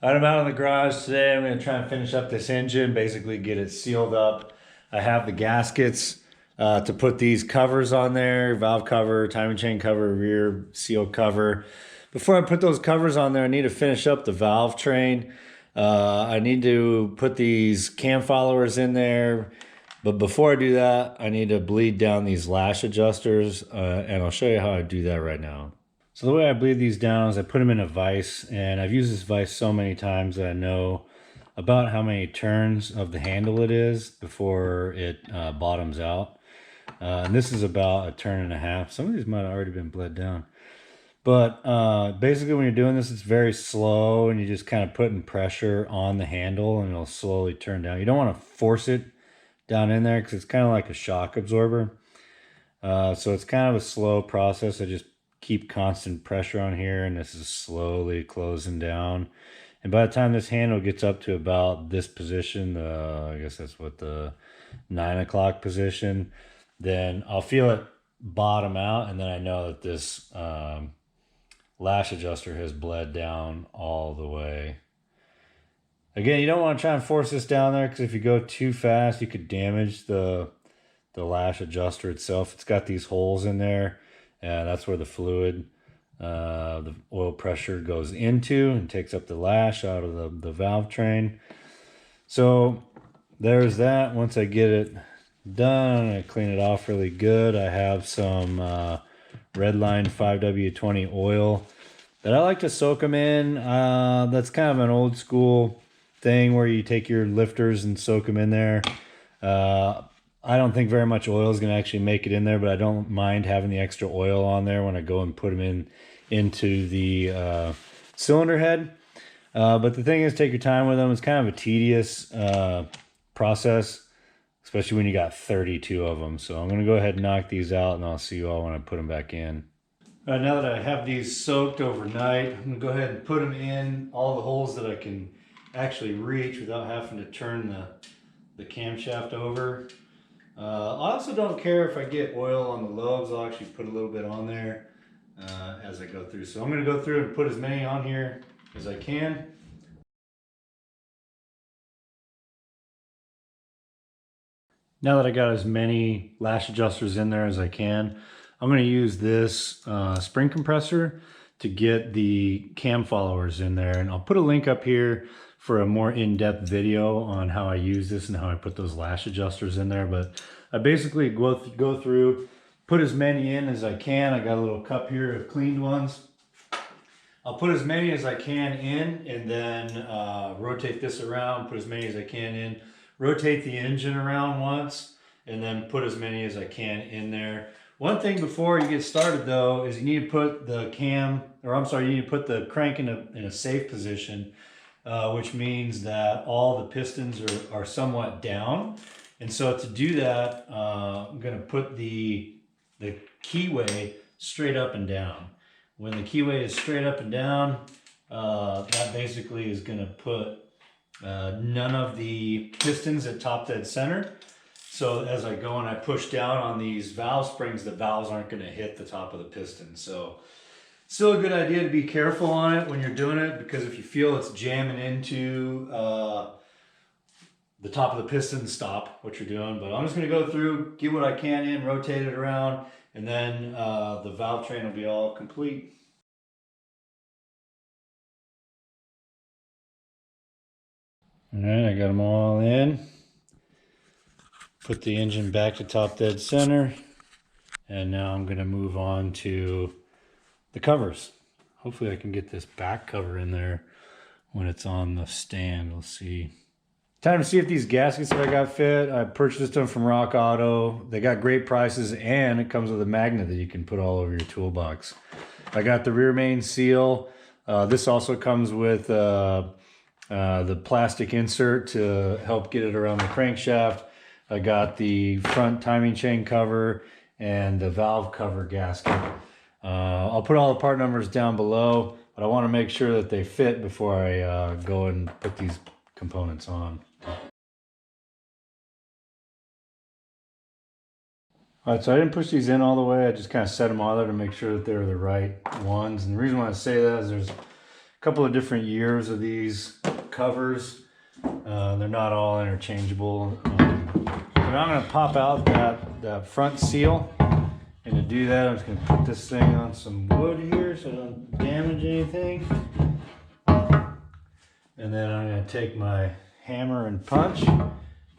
I'm out in the garage today. I'm going to try and finish up this engine, basically get it sealed up. I have the gaskets to put these covers on there, valve cover, timing chain cover, rear seal cover. Before I put those covers on there, I need to finish up the valve train. I need to put these cam followers in there. But before I do that, I need to bleed down these lash adjusters, and I'll show you how I do that right now. So the way I bleed these down is I put them in a vise, and I've used this vise so many times that I know about how many turns of the handle it is before it bottoms out. And this is about a turn and a half. Some of these might have already been bled down. But basically when you're doing this, it's very slow, and you just kind of putting pressure on the handle and it'll slowly turn down. You don't want to force it down in there because it's kind of like a shock absorber. So it's kind of a slow process. I just keep constant pressure on here, and this is slowly closing down. And by the time this handle gets up to about this position, I guess that's what the 9 o'clock position, then I'll feel it bottom out, and then I know that this lash adjuster has bled down all the way. Again, you don't want to try and force this down there, because if you go too fast, you could damage the lash adjuster itself. It's got these holes in there, and that's where the fluid, the oil pressure goes into and takes up the lash out of the valve train. So there's that. Once I get it done, I clean it off really good. I have some Redline 5W20 oil that I like to soak them in. That's kind of an old school thing where you take your lifters and soak them in there. I don't think very much oil is going to actually make it in there, but I don't mind having the extra oil on there when I go and put them into the cylinder head. But the thing is, take your time with them. It's kind of a tedious process, especially when you got 32 of them. So I'm going to go ahead and knock these out, and I'll see you all when I put them back in. All right, now that I have these soaked overnight, I'm going to go ahead and put them in all the holes that I can actually reach without having to turn the camshaft over. I also don't care if I get oil on the lobes. I'll actually put a little bit on there as I go through. So I'm going to go through and put as many on here as I can. Now that I got as many lash adjusters in there as I can, I'm going to use this spring compressor to get the cam followers in there. And I'll put a link up here for a more in-depth video on how I use this and how I put those lash adjusters in there. But I basically go through, put as many in as I can. I got a little cup here of cleaned ones. I'll put as many as I can in, and then rotate this around, put as many as I can in, rotate the engine around once, and then put as many as I can in there. One thing before you get started though is you need to put the you need to put the crank in a safe position, which means that all the pistons are somewhat down. And so to do that, I'm going to put the keyway straight up and down. When the keyway is straight up and down, that basically is going to put none of the pistons at top dead center. So as I go and I push down on these valve springs, the valves aren't going to hit the top of the piston. So still a good idea to be careful on it when you're doing it, because if you feel it's jamming into the top of the piston, stop what you're doing. But I'm just going to go through, get what I can in, rotate it around, and then the valve train will be all complete. All right, I got them all in. Put the engine back to top dead center. And now I'm going to move on to the covers. Hopefully I can get this back cover in there when it's on the stand. We'll see. Time to see if these gaskets that I got fit. I purchased them from Rock Auto. They got great prices, and it comes with a magnet that you can put all over your toolbox. I got the rear main seal. This also comes with the plastic insert to help get it around the crankshaft. I got the front timing chain cover and the valve cover gasket. I'll put all the part numbers down below, but I want to make sure that they fit before I go and put these components on. All right, so I didn't push these in all the way. I just kind of set them on there to make sure that they're the right ones. And the reason why I say that is there's couple of different years of these covers. They're not all interchangeable. But I'm going to pop out that front seal. And to do that, I'm just going to put this thing on some wood here so I don't damage anything. And then I'm going to take my hammer and punch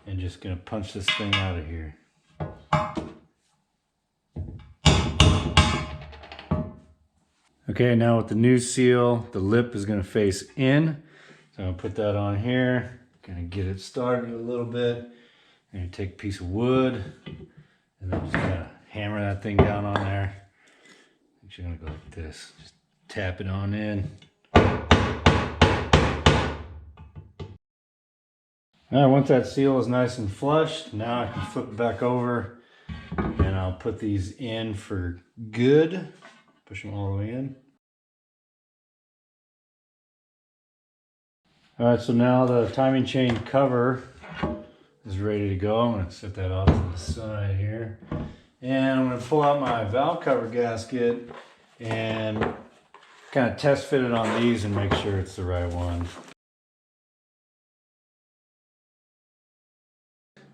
and just going to punch this thing out of here. Okay, now with the new seal, the lip is going to face in. So I'm going to put that on here, kind of get it started a little bit. And take a piece of wood and then just kind of hammer that thing down on there. Actually, I'm going to go like this. Just tap it on in. Now, once that seal is nice and flushed, now I can flip it back over and I'll put these in for good. Push them all the way in. All right, so now the timing chain cover is ready to go. I'm going to set that off to the side here. And I'm going to pull out my valve cover gasket and kind of test fit it on these and make sure it's the right one.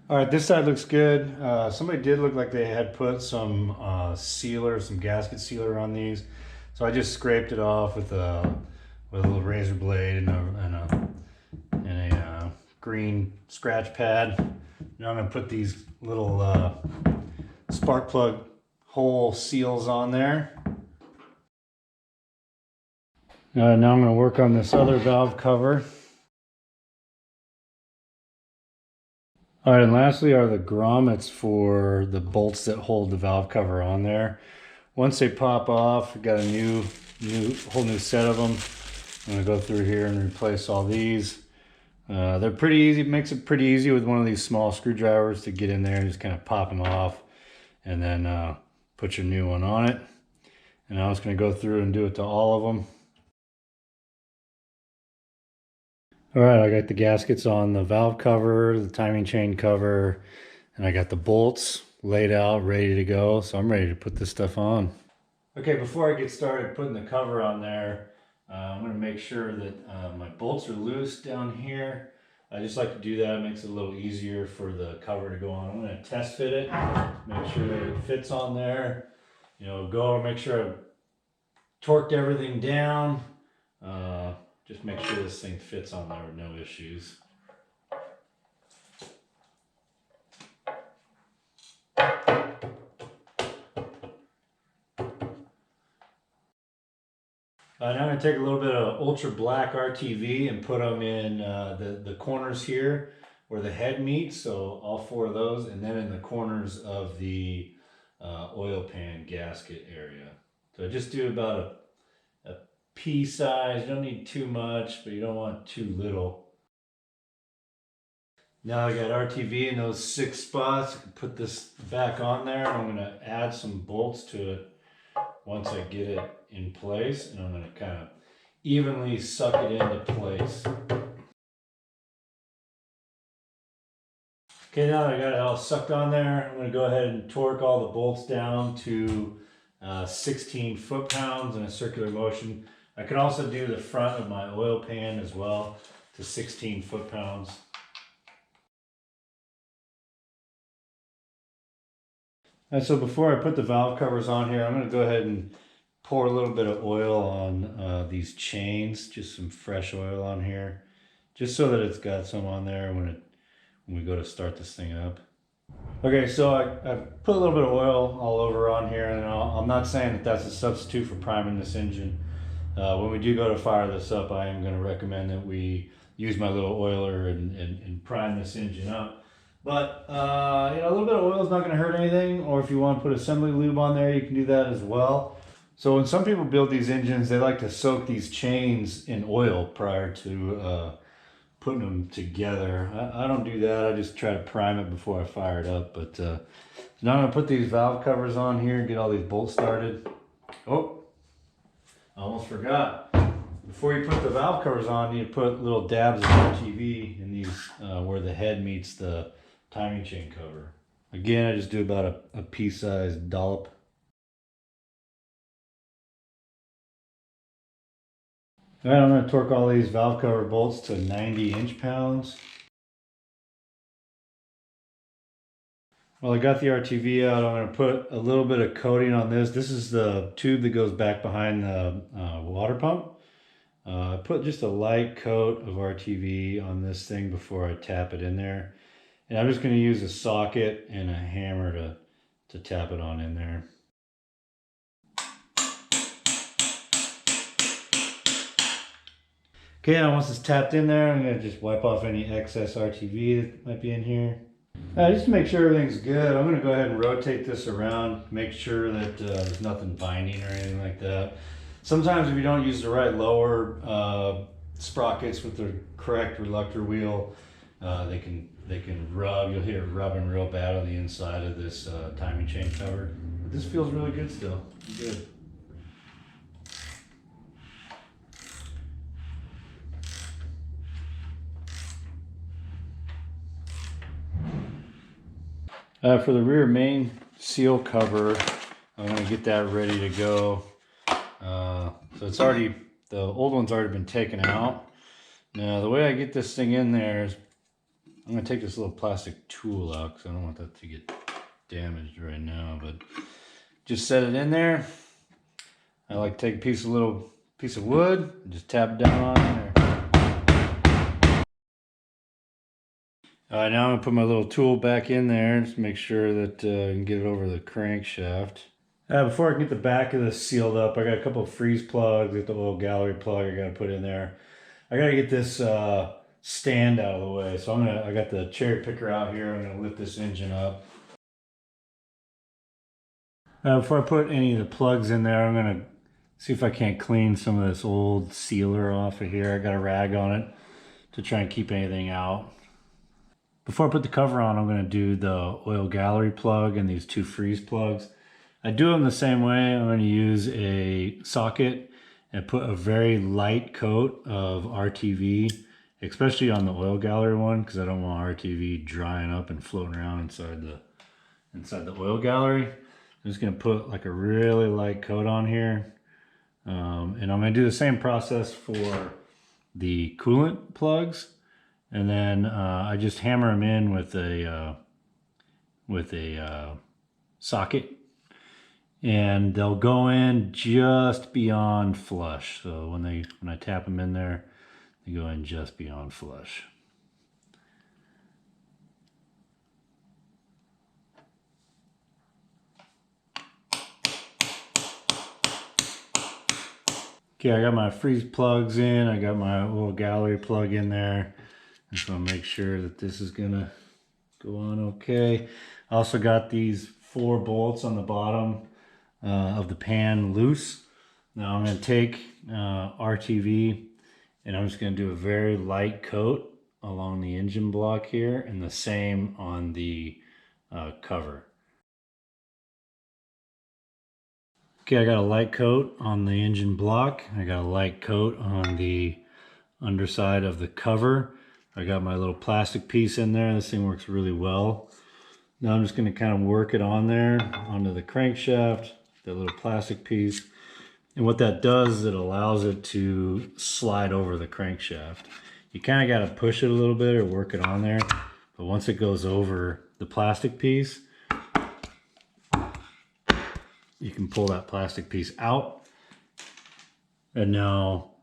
All right, this side looks good. Somebody did look like they had put some sealer, some gasket sealer on these. So I just scraped it off with a little razor blade and a green scratch pad. Now I'm going to put these little spark plug hole seals on there. Now I'm going to work on this other valve cover. All right, and lastly are the grommets for the bolts that hold the valve cover on there. Once they pop off, we've got a whole new set of them. I'm going to go through here and replace all these. They're pretty easy. It makes it pretty easy with one of these small screwdrivers to get in there and just kind of pop them off and then put your new one on it. And I'm just going to go through and do it to all of them. All right, I got the gaskets on the valve cover, the timing chain cover, and I got the bolts laid out, ready to go. So I'm ready to put this stuff on. Okay, before I get started putting the cover on there, I'm going to make sure that my bolts are loose down here. I just like to do that. It makes it a little easier for the cover to go on. I'm going to test fit it, make sure that it fits on there. You know, go make sure I've torqued everything down. Just make sure this thing fits on there with no issues. Now I'm going to take a little bit of ultra black RTV and put them in the corners here where the head meets, so all four of those, and then in the corners of the oil pan gasket area. So just do about a pea size. You don't need too much, but you don't want too little. Now I got RTV in those 6 spots. I can put this back on there. I'm going to add some bolts to it once I get it in place, and I'm going to kind of evenly suck it into place. Okay, now that I got it all sucked on there, I'm going to go ahead and torque all the bolts down to 16 foot-pounds in a circular motion. I can also do the front of my oil pan as well to 16 foot-pounds. And so before I put the valve covers on here, I'm going to go ahead and pour a little bit of oil on these chains, just some fresh oil on here, just so that it's got some on there when we go to start this thing up. Okay, so I put a little bit of oil all over on here, and I'm not saying that that's a substitute for priming this engine. When we do go to fire this up, I am going to recommend that we use my little oiler and prime this engine up. But you know, a little bit of oil is not going to hurt anything, or if you want to put assembly lube on there, you can do that as well. So when some people build these engines, they like to soak these chains in oil prior to putting them together. I don't do that. I just try to prime it before I fire it up. But now I'm going to put these valve covers on here and get all these bolts started. Oh, I almost forgot. Before you put the valve covers on, you put little dabs of RTV in these where the head meets the timing chain cover. Again, I just do about a pea-sized dollop. All right, I'm going to torque all these valve cover bolts to 90 inch-pounds. Well, I got the RTV out. I'm going to put a little bit of coating on this. This is the tube that goes back behind the water pump. I put just a light coat of RTV on this thing before I tap it in there. And I'm just going to use a socket and a hammer to tap it on in there. Okay, now once it's tapped in there, I'm going to just wipe off any excess RTV that might be in here. Just to make sure everything's good, I'm going to go ahead and rotate this around, make sure that there's nothing binding or anything like that. Sometimes if you don't use the right lower sprockets with the correct reluctor wheel, they can rub. You'll hear it rubbing real bad on the inside of this timing chain cover. But this feels really good still. Good. For the rear main seal cover, I'm going to get that ready to go. So it's already, the old one's already been taken out. Now the way I get this thing in there is, I'm going to take this little plastic tool out because I don't want that to get damaged right now, but just set it in there. I like to take a little piece of wood and just tap it down on there. Now I'm going to put my little tool back in there just to make sure that I can get it over the crankshaft. Before I can get the back of this sealed up, I got a couple of freeze plugs, get the oil gallery plug I got to put in there. I got to get this stand out of the way. So I got the cherry picker out here. I'm going to lift this engine up. Before I put any of the plugs in there, I'm going to see if I can't clean some of this old sealer off of here. I got a rag on it to try and keep anything out. Before I put the cover on, I'm going to do the oil gallery plug and these two freeze plugs. I do them the same way. I'm going to use a socket and put a very light coat of RTV, especially on the oil gallery one, because I don't want RTV drying up and floating around inside the oil gallery. I'm just going to put like a really light coat on here. And I'm going to do the same process for the coolant plugs. And then I just hammer them in with a socket, and they'll go in just beyond flush. So when I tap them in there, they go in just beyond flush. Okay, I got my freeze plugs in. I got my oil gallery plug in there. Just want to make sure that this is gonna go on okay. I also got these 4 bolts on the bottom of the pan loose. Now I'm gonna take RTV and I'm just gonna do a very light coat along the engine block here, and the same on the cover. Okay, I got a light coat on the engine block. I got a light coat on the underside of the cover. I got my little plastic piece in there. This thing works really well. Now I'm just going to kind of work it on there, onto the crankshaft, that little plastic piece. And what that does is it allows it to slide over the crankshaft. You kind of got to push it a little bit or work it on there. But once it goes over the plastic piece, you can pull that plastic piece out. And now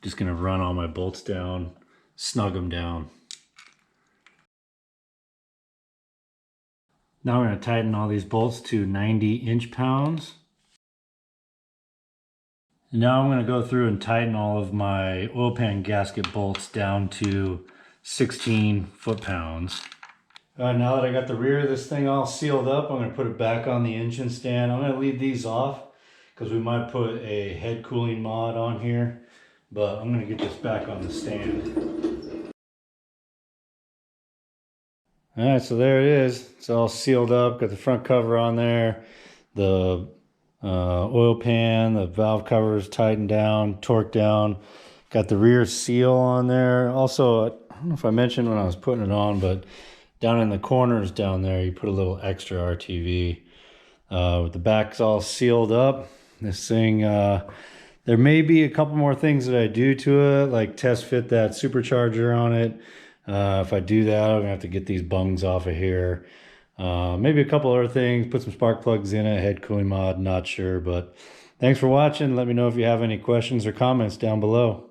just going to run all my bolts down, snug them down. Now we're going to tighten all these bolts to 90 inch-pounds. And now I'm going to go through and tighten all of my oil pan gasket bolts down to 16 foot-pounds. Now that I got the rear of this thing all sealed up, I'm going to put it back on the engine stand. I'm going to leave these off because we might put a head cooling mod on here, but I'm going to get this back on the stand. Alright, so there it is. It's all sealed up, got the front cover on there, the oil pan, the valve covers tightened down, torqued down, got the rear seal on there. Also, I don't know if I mentioned when I was putting it on, but down in the corners down there, you put a little extra RTV. The back's all sealed up. This There may be a couple more things that I do to it, like test fit that supercharger on it. If I do that, I'm gonna have to get these bungs off of here. Maybe a couple other things, put some spark plugs in it, head cooling mod, not sure. But thanks for watching. Let me know if you have any questions or comments down below.